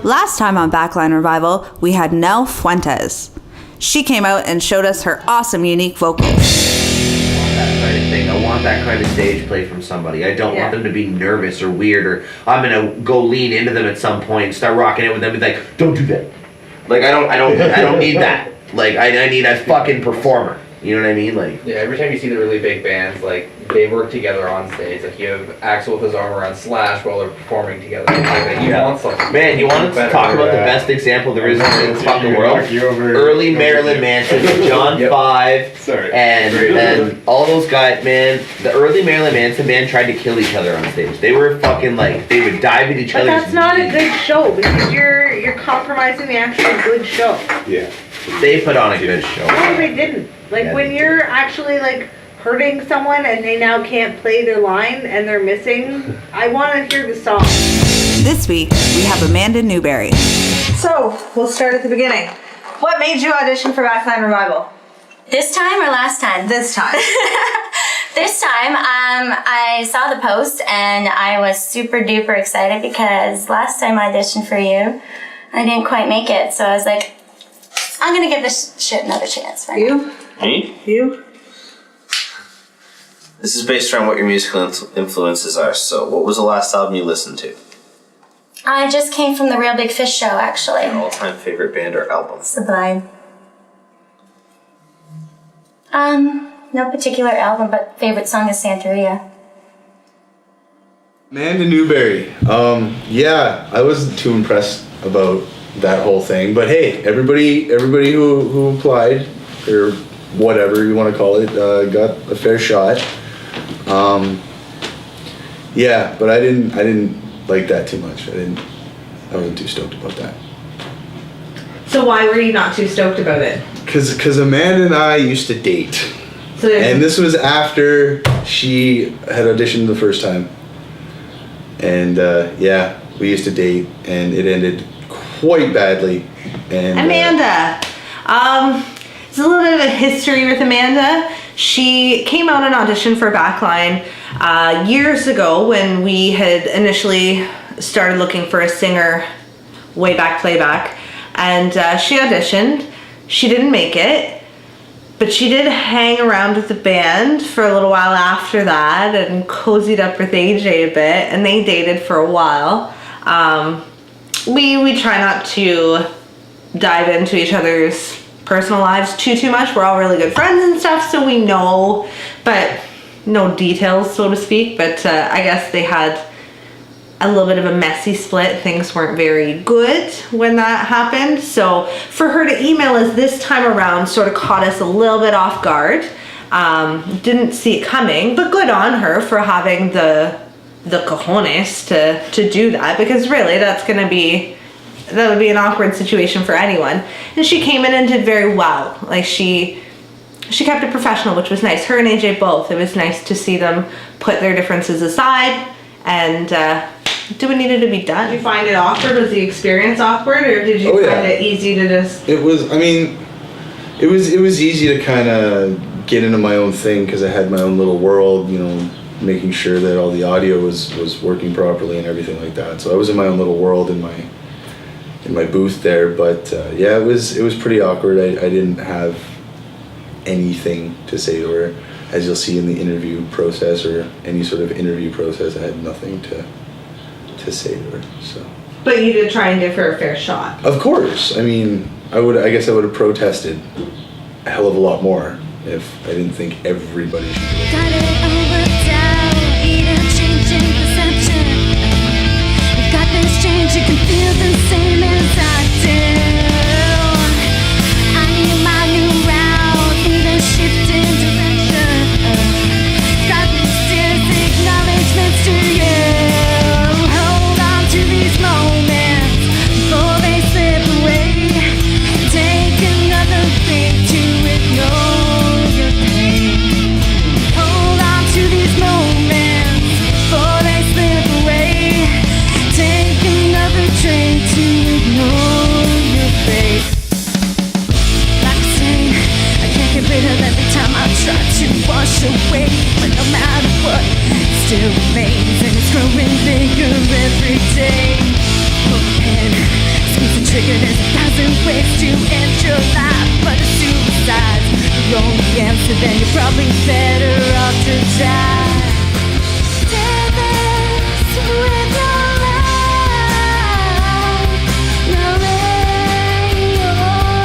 Last time on Backline Revival, we had Nell Fuentes. She came out and showed us her awesome, unique vocals. That kind of thing. I want that kind of stage play from somebody. I don't want them to be nervous or weird, or I'm gonna go lean into them at some point and start rocking it with them and be like, don't do that. Like I don't need that. Like I need a fucking performer. You know what I mean? Like yeah, every time you see the really big bands, like they work together on stage. Like you have Axel with his arm around Slash while they're performing together. Like, you want something. Man, you want to talk about the best example there is in the fucking world? Early Marilyn Manson, John 5, and all those guys, man. The early Marilyn Manson band tried to kill each other on stage. They were fucking like, they would dive at each other. But that's not a good show because you're compromising the actual good show. Yeah. They put on a good show. No, they didn't. Like when you're actually like hurting someone and they now can't play their line and they're missing, I want to hear the song. This week, we have Amanda Newbery. So, we'll start at the beginning. What made you audition for Backline Revival? This time or last time? This time. This time, I saw the post and I was super duper excited because last time I auditioned for you, I didn't quite make it. So I was like, I'm gonna give this shit another chance. Right you? Now. Me? You? This is based around what your musical influences are. So, what was the last album you listened to? I just came from the Real Big Fish show, actually. Your all-time favorite band or album? Sublime. No particular album, but favorite song is Santeria. Amanda Newbery. Yeah, I wasn't too impressed about that whole thing, but hey, everybody who applied, or whatever you want to call it, got a fair shot. Yeah, but I didn't like that too much. I wasn't too stoked about that. So why were you not too stoked about it? Cause Amanda and I used to date, and this was after she had auditioned the first time. And yeah, we used to date, and it ended quite badly. And Amanda, it's a little bit of a history with Amanda. She came out and auditioned for Backline years ago when we had initially started looking for a singer way back playback, and she auditioned. She didn't make it, but she did hang around with the band for a little while after that and cozied up with AJ a bit, and they dated for a while. We try not to dive into each other's personal lives too much. We're all really good friends and stuff, so we know, but no details, so to speak. But I guess they had a little bit of a messy split. Things weren't very good when that happened. So for her to email us this time around sort of caught us a little bit off guard. Didn't see it coming, but good on her for having the cojones to do that, because really that would be an awkward situation for anyone. And she came in and did very well. Like she kept it professional, which was nice. Her and AJ both. It was nice to see them put their differences aside and do what needed to be done. Did you find it awkward? Was the experience awkward, or did you find it easy to just? It was. I mean, it was easy to kind of get into my own thing because I had my own little world. You know, making sure that all the audio was working properly and everything like that. So I was in my own little world in my booth there. But yeah, it was pretty awkward. I didn't have anything to say to her, as you'll see in the interview process or any sort of interview process. I had nothing to say to her. So. But you did try and give her a fair shot. Of course. I mean, I guess I would have protested a hell of a lot more if I didn't think everybody should do it. Got it over down, even changing perception. We've got this change, you can feel the same as I do. I need my new route, need a shift in direction. Got these serious acknowledgements to you. Hold on to these moments before they slip away. Take another thing to ignore your pain. Hold on to these moments before they slip away. Take another train to ignore your fate. Like a stain, I can't get rid of every time I try to wash away. But no matter what, it still remains, and it's growing bigger every day. Hold your pen, trigger, there's 1,000 ways to end your life, but a suicide's the only answer, then you're probably better off to die. Take this with your life, knowing your head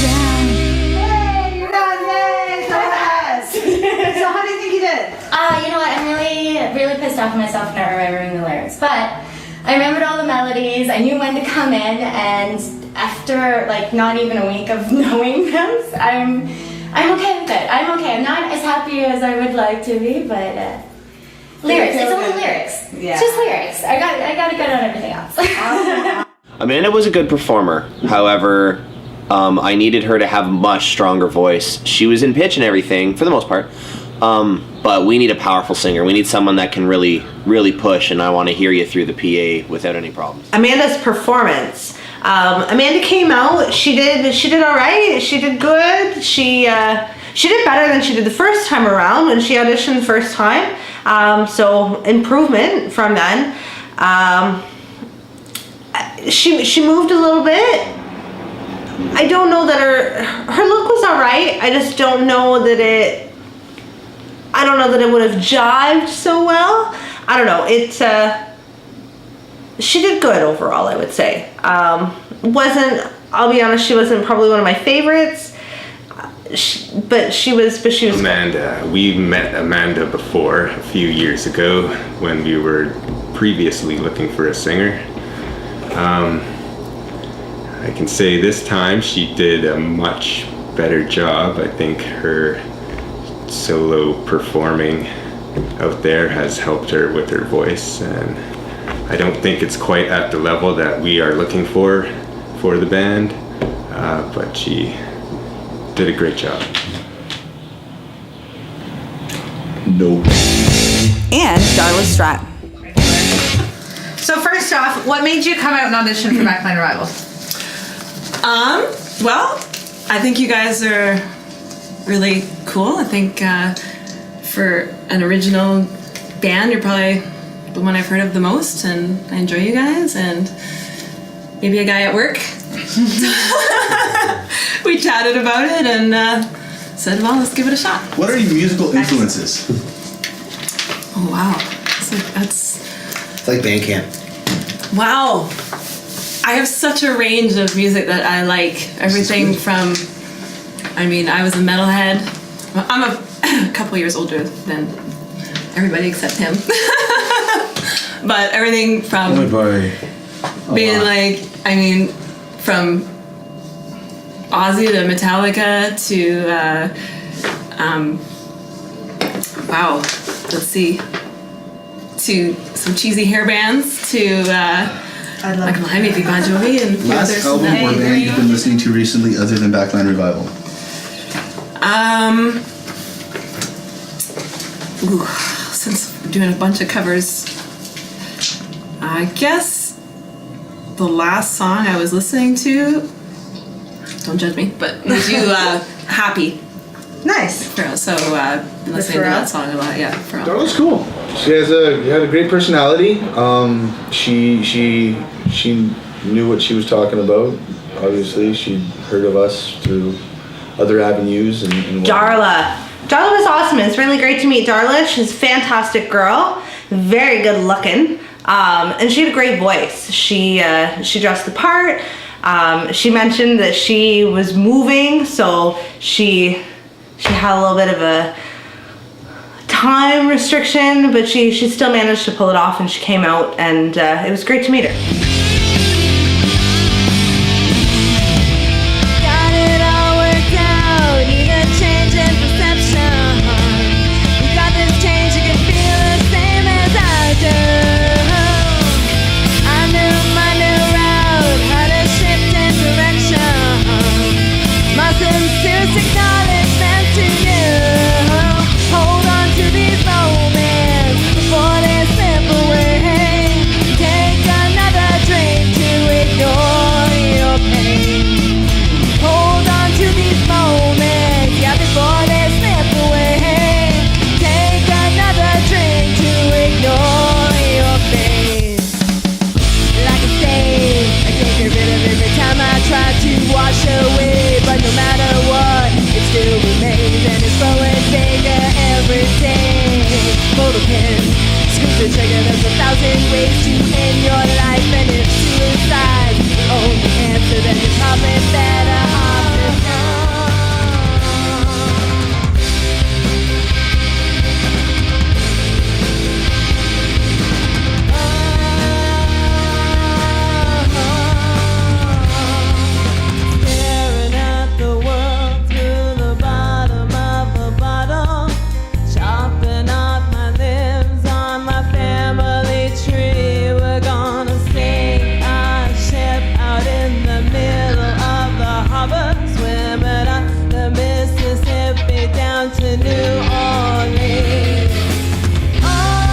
down. You know what? I'm really pissed off at myself for not remembering the lyrics. But I remembered all the melodies. I knew when to come in, and after like not even a week of knowing them, I'm okay with it. I'm okay. I'm not as happy as I would like to be, but lyrics. It's only lyrics. Yeah. It's just lyrics. I got to good on everything else. Amanda was a good performer. However, I needed her to have a much stronger voice. She was in pitch and everything for the most part. But we need a powerful singer. We need someone that can really, really push, and I want to hear you through the PA without any problems. Amanda's performance. Amanda came out. She did all right. She did good. She did better than she did the first time around when she auditioned the first time. So improvement from then. She moved a little bit. I don't know that her look was all right. I just don't know that it. I don't know that it would have jived so well. I don't know. She did good overall, I would say. I'll be honest, she wasn't probably one of my favorites. But she was Amanda. We met Amanda before a few years ago when we were previously looking for a singer. I can say this time she did a much better job. I think her solo performing out there has helped her with her voice, and I don't think it's quite at the level that we are looking for the band, but she did a great job. No. And Darla Stratton. So first off, what made you come out and audition for Backline Revival? Well, I think you guys are really cool. I think for an original band, you're probably the one I've heard of the most, and I enjoy you guys, and maybe a guy at work. We chatted about it and said, well, let's give it a shot. What are your musical influences? Oh, wow. It's like Bandcamp. Wow. I have such a range of music that I like. Everything from, I was a metalhead. I'm a couple years older than everybody except him. But everything from being from Ozzy to Metallica to, to some cheesy hair bands to, maybe Bon Jovi and a few others. Last album or band you've been listening to recently other than Backline Revival? Since we're doing a bunch of covers, I guess the last song I was listening to, don't judge me, but was you Happy. Nice. So been listening to that song a lot, yeah. Darla's cool. She had a great personality. She knew what she was talking about. Obviously, she'd heard of us through other avenues and Darla was awesome. It's really great to meet Darla. She's a fantastic girl, very good looking, and she had a great voice. She dressed the part. She mentioned that she was moving, so she had a little bit of a time restriction, but she still managed to pull it off, and she came out, and it was great to meet her. Got it all worked out, need a change in perception. You got this change, you can feel the same as I do. I knew my new route, how to shift in direction. My sincere acknowledgement to you. Hold on to these moments before they slip away. Take another drink to ignore your pain. Hold on to these moments, yeah, before they slip away. Take another drink to ignore your pain. Like a stain, I can't get rid of every time I try to wash away. But no matter what, it still remains, and it's growing bigger every day. Pull the pin, scoop the trigger, there's 1,000 ways to end your life. And if suicide's the only answer, then you're probably better off than staring at the world through the bottom of a bottle, chopping off my limbs on my family tree. We're gonna sink our ship out in the middle of the harbor, swimming up the Mississippi down to New Orleans. All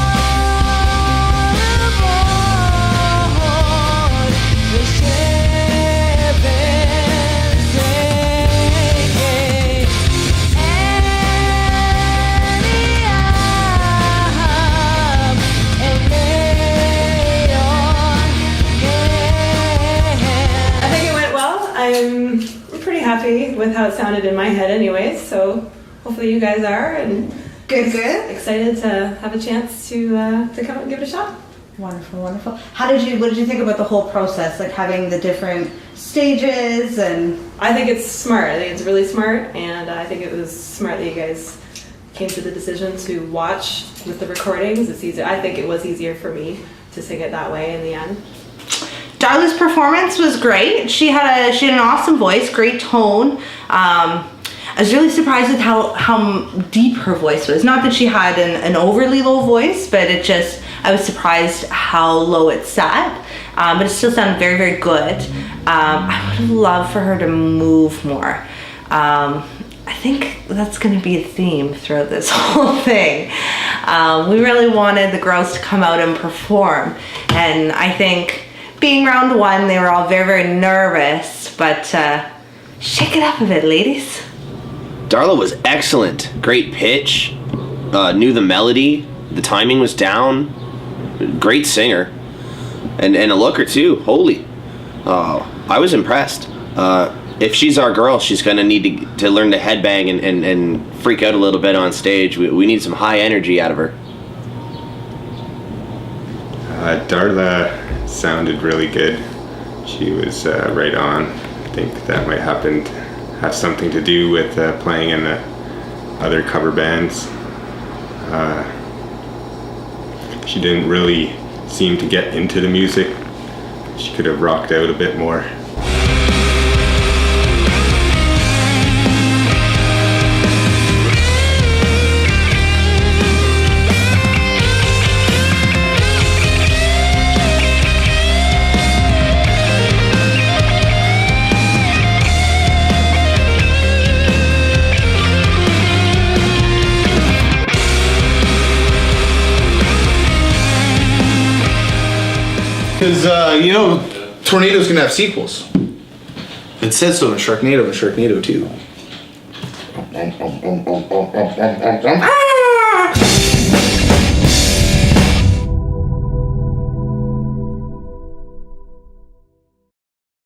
aboard the ship is sinking. Annie up and lay your head. I think it went well. I'm pretty happy with how it sounded in my head anyways, so hopefully you guys are, and Good. excited to have a chance to come out and give it a shot. Wonderful. What did you think about the whole process, like having the different stages and? I think it's smart. I think it's really smart, and I think it was smart that you guys came to the decision to watch with the recordings. It's easier. I think it was easier for me to sing it that way in the end. Darla's performance was great. She had an awesome voice, great tone. I was really surprised with how deep her voice was. Not that she had an overly low voice, but I was surprised how low it sat. But it still sounded very, very good. I would have loved for her to move more. I think that's going to be a theme throughout this whole thing. We really wanted the girls to come out and perform. And I think being round one, they were all very, very nervous, but shake it up a bit, ladies. Darla was excellent. Great pitch. Knew the melody. The timing was down. Great singer. And a looker too. Holy. I was impressed. If she's our girl, she's going to need to learn to headbang and freak out a little bit on stage. We need some high energy out of her. Darla sounded really good. She was right on. I think that might have something to do with playing in the other cover bands. She didn't really seem to get into the music. She could have rocked out a bit more. Because, Tornado's gonna have sequels. It says so in Sharknado and Sharknado 2.